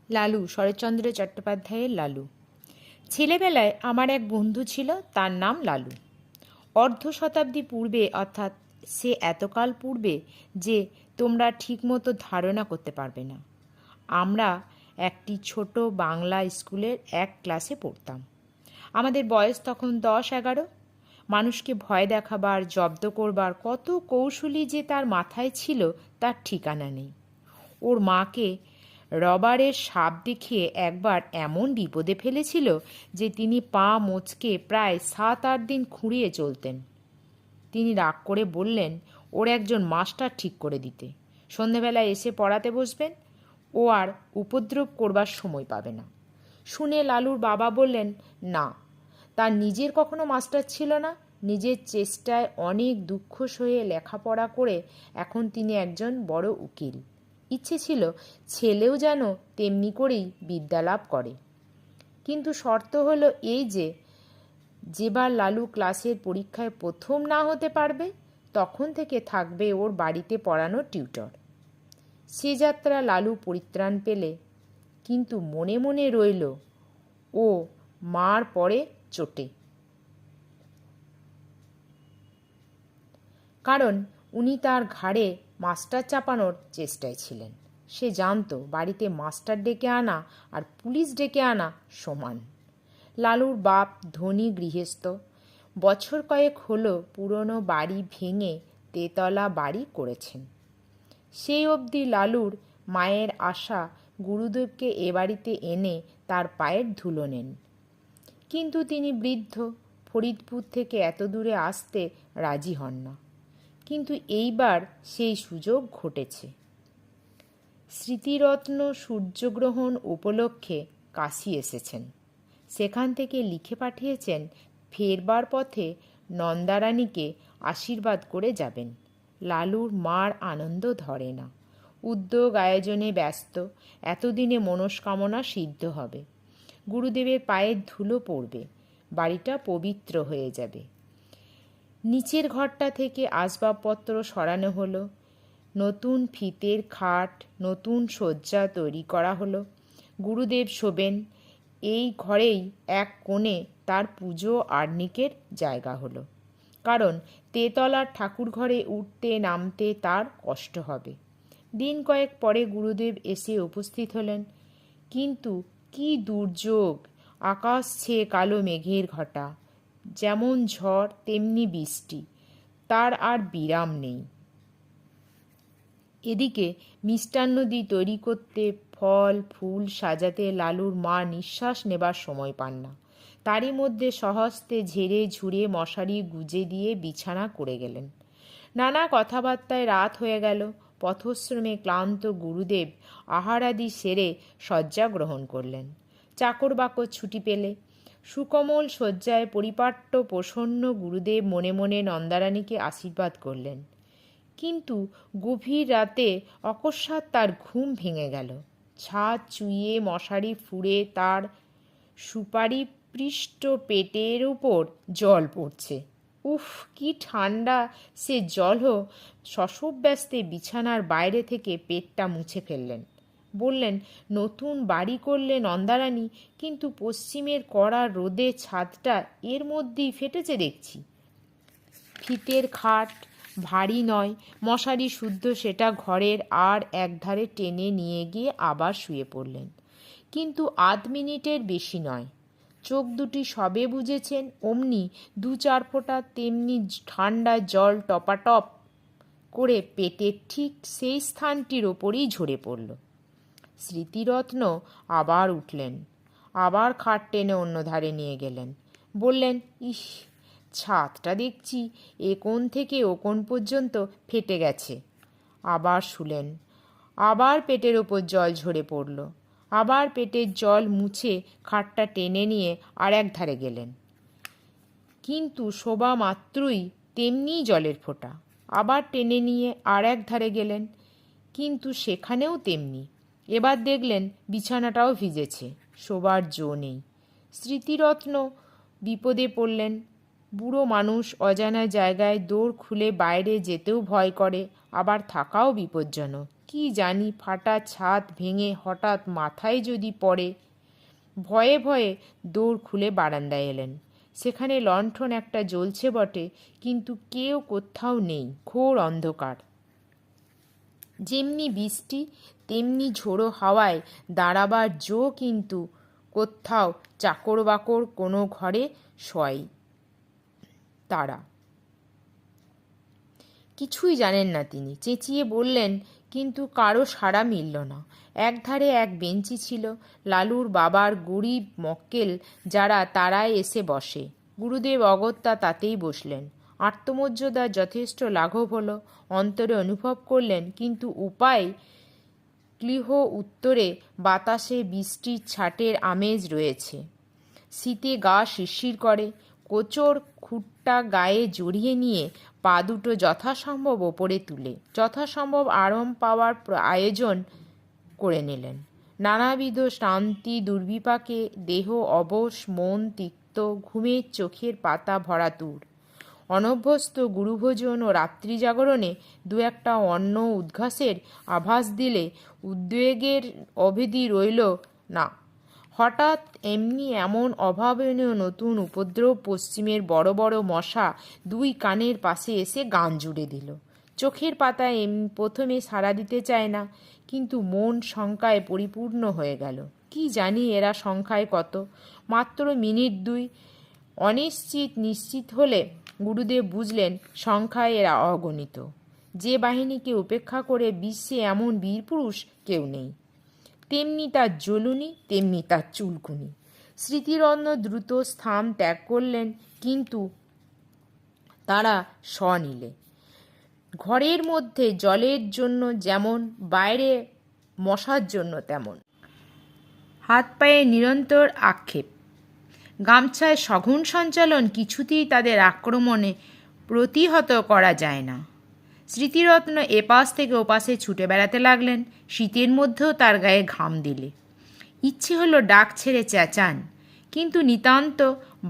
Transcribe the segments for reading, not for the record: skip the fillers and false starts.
লালু, শরৎচন্দ্র চট্টোপাধ্যায়ের লালু। ছেলেবেলায় আমার এক বন্ধু ছিল, তার নাম লালু। অর্ধ শতাব্দী পূর্বে, অর্থাৎ সে এতকাল পূর্বে যে তোমরা ঠিকমতো ধারণা করতে পারবে না। আমরা একটি ছোট বাংলা স্কুলের এক ক্লাসে পড়তাম। আমাদের বয়স তখন 10-11। মানুষকে ভয় দেখাবার, জব্দ করবার কত কৌশলী যে তার মাথায় ছিল তার ঠিকানা নেই। ওর মাকে রবারের সাপ দেখিয়ে একবার এমন বিপদে ফেলেছিল যে তিনি পা মোচকে প্রায় 7-8 দিন খুঁড়িয়ে চলতেন। তিনি রাগ করে বললেন ওর একজন মাস্টার ঠিক করে দিতে। সন্ধেবেলায় এসে পড়াতে বসবেন, ও আর উপদ্রব করবার সময় পাবে না। শুনে লালুর বাবা বললেন, না, তার নিজের কখনো মাস্টার ছিল না। নিজের চেষ্টায় অনেক দুঃখ সয়ে লেখাপড়া করে এখন তিনি একজন বড় উকিল। ইচ্ছে ছিল ছেলেও যেন তেমনি করেই বিদ্যালাভ করে। কিন্তু শর্ত হলো এই যে, যেবার লালু ক্লাসের পরীক্ষায় প্রথম না হতে পারবে তখন থেকে থাকবে ওর বাড়িতে পড়ানো টিউটর। সে যাত্রা লালু পরিত্রাণ পেলে, কিন্তু মনে মনে রইল ও মার পরে চোটে। কারণ উনি তার ঘাড়ে মাস্টার চাপানোর চেষ্টায় ছিলেন। সে জানত বাড়িতে মাস্টার ডেকে আনা আর পুলিশ ডেকে আনা সমান। লালুর বাপ ধনী গৃহস্থ। বছর কয়েক হলো পুরনো বাড়ি ভেঙে তেতলা বাড়ি করেছেন। সেই অবধি লালুর মায়ের আশা গুরুদেবকে এ বাড়িতে এনে তার পায়ের ধুলো নেন। কিন্তু তিনি বৃদ্ধ, ফরিদপুর থেকে এত দূরে আসতে রাজি হন না। কিন্তু এইবার সেই সুযোগ ঘটেছে। স্মৃতিরত্ন সূর্যগ্রহণ উপলক্ষে কাশী এসেছেন। সেখান থেকে লিখে পাঠিয়েছেন ফেরবার পথে নন্দারানীকে আশীর্বাদ করে যাবেন। লালুর মার আনন্দ ধরে না। উদ্যোগ আয়োজনে ব্যস্ত। এতদিনে মনস্কামনা সিদ্ধ হবে। গুরুদেবের পায়ের ধুলো পড়বে। বাড়িটা পবিত্র হয়ে যাবে। নিচের ঘরটা থেকে আসবাবপত্র সরানো হলো। নতুন ফিতের খাট, নতুন শয্যা তৈরি করা হলো। গুরুদেব শোবেন। এই ঘরেই এক কোণে তার পুজো আহ্নিকের জায়গা হলো। কারণ তেতলার ঠাকুর ঘরে উঠতে নামতে তার কষ্ট হবে। দিন কয়েক পরে গুরুদেব এসে উপস্থিত হলেন। কিন্তু কি দুর্যোগ! আকাশ ছেয়ে কালো মেঘের ঘটা। যেমন ঝড় তেমনি বৃষ্টি, তার আর বিরাম নেই। এদিকে মিষ্টান্নদি তৈরি করতে, ফল ফুল সাজাতে লালুর মা নিঃশ্বাস নেবার সময় পান না। তারই মধ্যে স্বহস্তে ঝেড়ে ঝুড়ে মশারি গুজে দিয়ে বিছানা করে গেলেন। নানা কথাবার্তায় রাত হয়ে গেল। পথশ্রমে ক্লান্ত গুরুদেব আহারাদি সেরে শয্যা গ্রহণ করলেন। চাকর বাকর ছুটি পেলে। সুকোমল শয্যায় পরিপাট্য প্রসন্ন গুরুদেব মনে মনে নন্দারানীকে আশীর্বাদ করলেন। কিন্তু গভীর রাতে অকস্মাৎ তার ঘুম ভেঙে গেল। ছাদ চুইয়ে মশারি ফুঁড়ে তার সুপারি পৃষ্ঠ পেটের উপর জল পড়ছে। উফ, কি ঠান্ডা সে জলও! শশব্যস্তে বিছানার বাইরে থেকে পেটটা মুছে ফেললেন। বললেন, নতুন বাড়ি করলে নন্দারানী, কিন্তু পশ্চিমের কড়া রোদে ছাদটা এর মধ্যেই ফেটেছে দেখছি। ফিতের খাট ভারী নয়, মশারি শুদ্ধ, সেটা ঘরের আর একধারে টেনে নিয়ে গিয়ে আবার শুয়ে পড়লেন। কিন্তু 8 মিনিটের বেশি নয়। চোখ দুটি সবে বুঝেছেন, অমনি 2-4 ফোঁটা তেমনি ঠান্ডা জল টপাটপ করে পেটের ঠিক সেই স্থানটির ওপরেই ঝরে পড়ল। স্মৃতিরত্ন আবার উঠলেন, আবার খাট টেনে অন্য ধারে নিয়ে গেলেন। বললেন, ইস, ছাদটা দেখছি এ কোণ থেকে ও কোণ পর্যন্ত ফেটে গেছে। আবার শুলেন। আবার পেটের ওপর জল ঝরে পড়ল। আবার পেটের জল মুছে খাটটা টেনে নিয়ে আর এক ধারে গেলেন। কিন্তু শোবা মাত্রই তেমনিই জলের ফোঁটা। আবার টেনে নিয়ে আর এক ধারে গেলেন, কিন্তু সেখানেও তেমনি। এবার দেখলেন বিছানাটাও ভিজেছে, শোবার জো নেই। স্মৃতিরত্ন বিপদে পড়লেন। বুড়ো মানুষ, অজানা জায়গায় দোর খুলে বাইরে যেতেও ভয় করে, আবার থাকাও বিপজ্জনক। কি জানি ফাটা ছাদ ভেঙে হঠাৎ মাথায় যদি পড়ে। ভয়ে ভয়ে দৌড় খুলে বারান্দায় এলেন। সেখানে লণ্ঠন একটা জ্বলছে বটে, কিন্তু কেউ কোথাও নেই, ঘোর অন্ধকার। যেমনি বৃষ্টি তেমনি ঝোড়ো হাওয়ায় দাঁড়াবার জো, কিন্তু কোথাও চাকর বাকর কোনো ঘরে শোয় তারা। কিছুই জানেন না তিনি। চেঁচিয়ে বললেন, কিন্তু কারো সাড়া মিলল না। একধারে এক বেঞ্চি ছিল, লালুর বাবার গরিব মক্কেল যারা, তারাই এসে বসে। গুরুদেব অগত্যা তাতেই বসলেন। আত্মমর্যাদার যথেষ্ট লাঘব হলো, অন্তরে অনুভব করলেন, কিন্তু উপায় ক্লিহ উত্তরে বাতাসে বৃষ্টির ছাটের আমেজ রয়েছে। শীতে গা শিরশির করে। কোচর খুঁটটা গায়ে জড়িয়ে নিয়ে পা দুটো যথাসম্ভব ওপরে তুলে যথাসম্ভব আরাম পাওয়ার আয়োজন করে নিলেন। নানাবিধ শ্রান্তি দুর্বিপাকে দেহ অবশ, মন তিক্ত, ঘুমের চোখের পাতা ভরাতুর। অনভ্যস্ত গুরুভোজন ও রাত্রি জাগরণে দু একটা অন্ন উদ্ঘাসের আভাস দিলে উদ্বেগের অবধি রইল না। হঠাৎ এমন অভাবনীয় নতুন উপদ্রব। পশ্চিমের বড় বড় মশা দুই কানের পাশে এসে গান জুড়ে দিল। চোখের পাতায় প্রথমে সাড়া দিতে চায় না, কিন্তু মন শঙ্কায় পরিপূর্ণ হয়ে গেল। কি জানি এরা সংখ্যায় কত। মাত্র মিনিট দুই অনিশ্চিত নিশ্চিত হলে গুরুদেব বুঝলেন সংখ্যায় এরা অগণিত। যে বাহিনীকে উপেক্ষা করে বিশ্বে এমন বীরপুরুষ কেউ নেই। তেমনি তার জ্বলুনি, তেমনি তার চুলকুনি। স্মৃতিরত্ন দ্রুত স্থান ত্যাগ করলেন, কিন্তু তারা স্বনিলে। ঘরের মধ্যে জলের জন্য যেমন, বাইরে মশার জন্য তেমন। হাত পায়ে নিরন্তর আক্ষেপ। গামছায় সঘন সঞ্চালন কিছুতেই তাদের আক্রমণে প্রতিহত করা যায় না। স্মৃতিরত্ন এপাশ থেকে ওপাশে ছুটে বেড়াতে লাগলেন। শীতের মধ্যেও তার গায়ে ঘাম দিলে। ইচ্ছে হলো ডাক ছেড়ে চেঁচান, কিন্তু নিতান্ত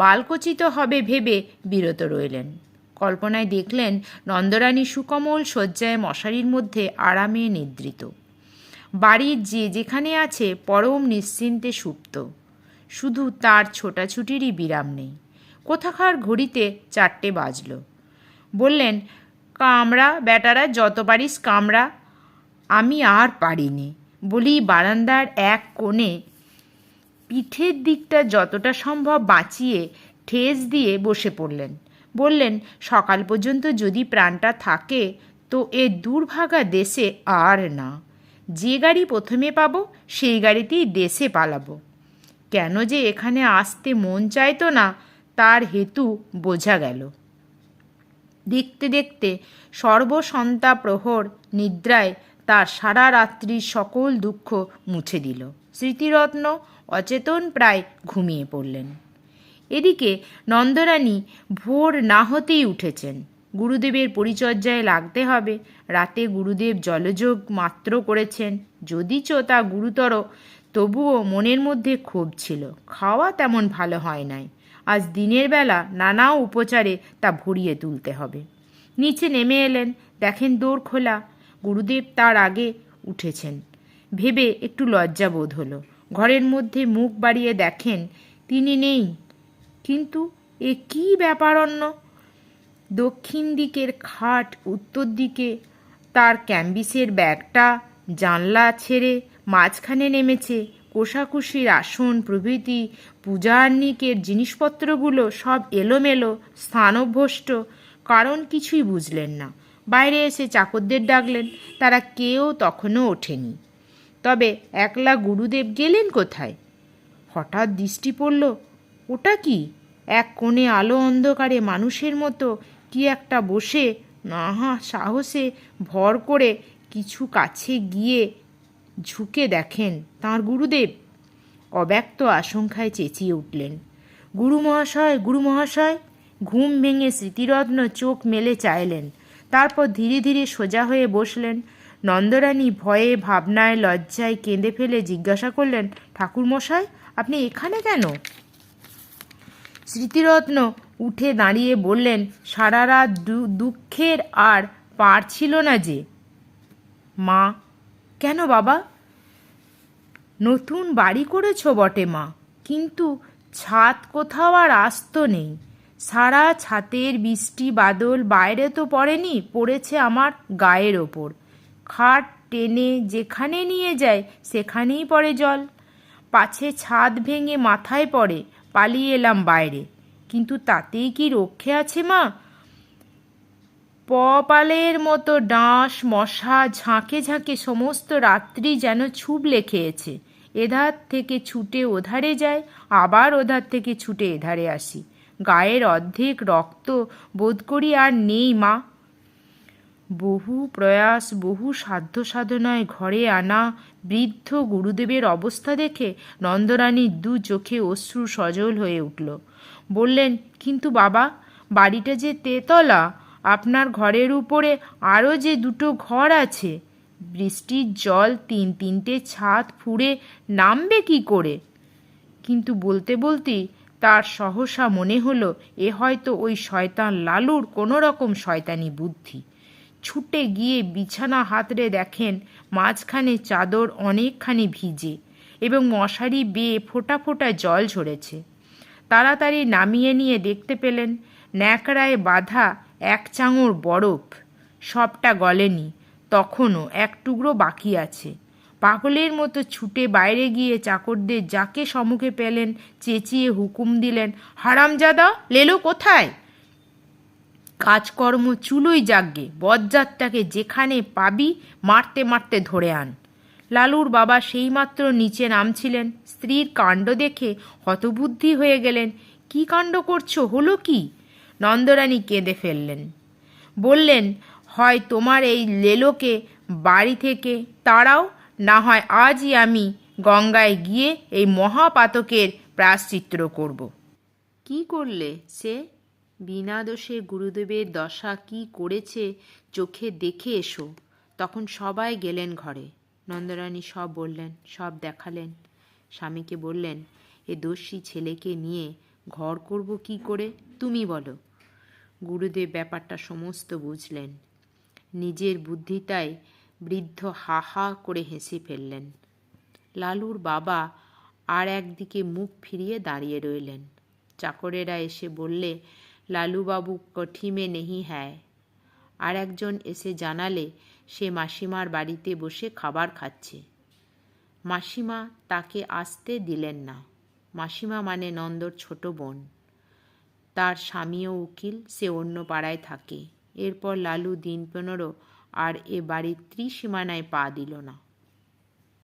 বালকোচিত হবে ভেবে বিরত রইলেন। কল্পনায় দেখলেন নন্দরানী সুকোমল শয্যায় মশারির মধ্যে আরামে নিদ্রিত। বাড়ির যে যেখানে আছে পরম নিশ্চিন্তে সুপ্ত। শুধু তার ছোটাছুটিরই বিরাম নেই। কোথাকার ঘড়িতে 4টে বাজল। বললেন, কামড়া বেটারা, যত পারিস কামড়া। আমি আর পারিনি বলেই বারান্দার এক কোণে পিঠের দিকটা যতটা সম্ভব বাঁচিয়ে ঠেস দিয়ে বসে পড়লেন। বললেন, সকাল পর্যন্ত যদি প্রাণটা থাকে তো এ দুর্ভাগা দেশে আর না। যে গাড়ি প্রথমে পাবো সেই গাড়িতেই দেশে পালাবো। কেন যে এখানে আসতে মন চাইতো না তার হেতু বোঝা গেল। দেখতে দেখতে সর্বসন্তা প্রহর নিদ্রায় তার সারা রাত্রির সকল দুঃখ মুছে দিল। স্মৃতিরত্ন অচেতন প্রায় ঘুমিয়ে পড়লেন। এদিকে নন্দরানী ভোর না হতেই উঠেছেন। গুরুদেবের পরিচর্যায় লাগতে হবে। রাতে গুরুদেব জলযোগ মাত্র করেছেন, যদিচ তা গুরুতর, তবুও মনের মধ্যে ক্ষোভ ছিল। খাওয়া তেমন ভালো হয় নাই। আজ দিনের বেলা নানা উপচারে তা ভরিয়ে তুলতে হবে। নিচে নেমে এলেন, দেখেন দোর খোলা। গুরুদেব তার আগে উঠেছেন ভেবে একটু লজ্জা বোধ হলো। ঘরের মধ্যে মুখ বাড়িয়ে দেখেন তিনি নেই। কিন্তু এ কী ব্যাপার! অন্য দক্ষিণ দিকের খাট, উত্তর দিকে তার ক্যাম্বিসের ব্যাগটা জানলা ছেড়ে মাঝখানে নেমেছে। কোষাকুষির আসন প্রভৃতি পূজার্নিকের জিনিসপত্রগুলো সব এলোমেলো, স্থানভ্রষ্ট। কারণ কিছুই বুঝলেন না। বাইরে এসে চাকরদের ডাকলেন, তারা কেউ তখনও ওঠেনি। তবে একলা গুরুদেব গেলেন কোথায়? হঠাৎ দৃষ্টি পড়ল, ওটা কি? এক কোণে আলো অন্ধকারে মানুষের মতো কি একটা বসে নাহা সাহসে ভর করে কিছু কাছে গিয়ে ঝুঁকে দেখেন তাঁর গুরুদেব। অব্যক্ত আশঙ্কায় চেঁচিয়ে উঠলেন, গুরুমহাশয়, গুরুমহাশয়! ঘুম ভেঙে স্মৃতিরত্ন চোখ মেলে চাইলেন। তারপর ধীরে ধীরে সোজা হয়ে বসলেন। নন্দরানী ভয়ে ভাবনায় লজ্জায় কেঁদে ফেলে জিজ্ঞাসা করলেন, ঠাকুরমশাই, আপনি এখানে কেন? স্মৃতিরত্ন উঠে দাঁড়িয়ে বললেন, সারা রাত দুঃখের আর পার ছিল না যে। মা কেন বাবা? নতুন বাড়ি করেছ বটে মা, কিন্তু ছাদ কোথাও আর আস্ত নেই। সারা ছাতের বৃষ্টি বাদল বাইরে তো পড়েনি, পড়েছে আমার গায়ের ওপর। খাট টেনে যেখানে নিয়ে যায় সেখানেই পড়ে জল। পাছে ছাদ ভেঙে মাথায় পড়ে, পালিয়ে এলাম বাইরে, কিন্তু তাতেই কি রক্ষে আছে মা? পালের মতো ডাঁশ মশা ঝাঁকে ঝাঁকে সমস্ত রাত্রি যেন ছুবলে খেয়েছে। এধার থেকে ছুটে ওধারে যায়, আবার ওধার থেকে ছুটে এধারে আসি। গায়ের অর্ধেক রক্ত বোধ করি আর নেই মা। বহু প্রয়াস, বহু সাধ্য সাধনায় ঘরে আনা বৃদ্ধ গুরুদেবের অবস্থা দেখে নন্দরানীর দু চোখে অশ্রু সজল হয়ে উঠল। বললেন, কিন্তু বাবা, বাড়িটা যে তেতলা, আপনার ঘরের উপরে আরও যে দুটো ঘর আছে, বৃষ্টির জল তিনটে ছাদ ফুঁড়ে নামবে কি করে? কিন্তু বলতে বলতেই তার সহসা মনে হলো এ হয়তো ওই শয়তান লালুর কোনো রকম শয়তানি বুদ্ধি। ছুটে গিয়ে বিছানা হাতড়ে দেখেন মাঝখানে চাদর অনেকখানি ভিজে এবং মশারি বেয়ে ফোঁটা ফোঁটা জল ঝরেছে। তাড়াতাড়ি নামিয়ে নিয়ে দেখতে পেলেন ন্যাকড়ায় বাঁধা এক চাঙড় বরফ। সবটা গলেনি, তখনও এক টুকরো বাকি আছে। পাগলের মতো ছুটে বাইরে গিয়ে চাকরদের যাকে সম্মুখে পেলেন চেঁচিয়ে হুকুম দিলেন, হারামজাদা, লেলো কোথায়? কাজকর্ম চুলোই যাগ্গে, বজ্জাতটাকে যেখানে পাবি মারতে মারতে ধরে আন। লালুর বাবা সেইমাত্র নিচে নামছিলেন। স্ত্রীর কাণ্ড দেখে হতবুদ্ধি হয়ে গেলেন। কি কাণ্ড করছো, হলো কি? নন্দরানী কেঁদে ফেললেন। বললেন, হয় তোমার এই লেলোকে বাড়ি থেকে তাড়াও, না হয় আজই আমি গঙ্গায় গিয়ে এই মহাপাতকের প্রায়শ্চিত্ত করব। কি করলে সে? বিনা দোষে গুরুদেবের দশা কি করেছে চোখে দেখে এসো। তখন সবাই গেলেন ঘরে। নন্দরানী সব বললেন, সব দেখালেন। স্বামীকে বললেন, এ দোষী ছেলেকে নিয়ে ঘর করব কি করে, তুমি বলো। গুরুদেব ব্যাপারটা সমস্ত বুঝলেন। নিজের বুদ্ধিতায় বৃদ্ধ হা হা করে হেসে ফেললেন। লালুর বাবা আর একদিকে মুখ ফিরিয়ে দাঁড়িয়ে রইলেন। চাকরেরা এসে বললে, লালুবাবু কঠি মে নেহি হ্যায়। আর একজন এসে জানালে সে মাসিমার বাড়িতে বসে খাবার খাচ্ছে। মাসিমা তাকে আসতে দিলেন না। মাসিমা মানে নন্দর ছোট বোন। তার স্বামীও উকিল, সে অন্য পাড়ায় থাকে। এরপর লালু দিন 15 আর এ বাড়ির ত্রিসীমানায় পা দিল না।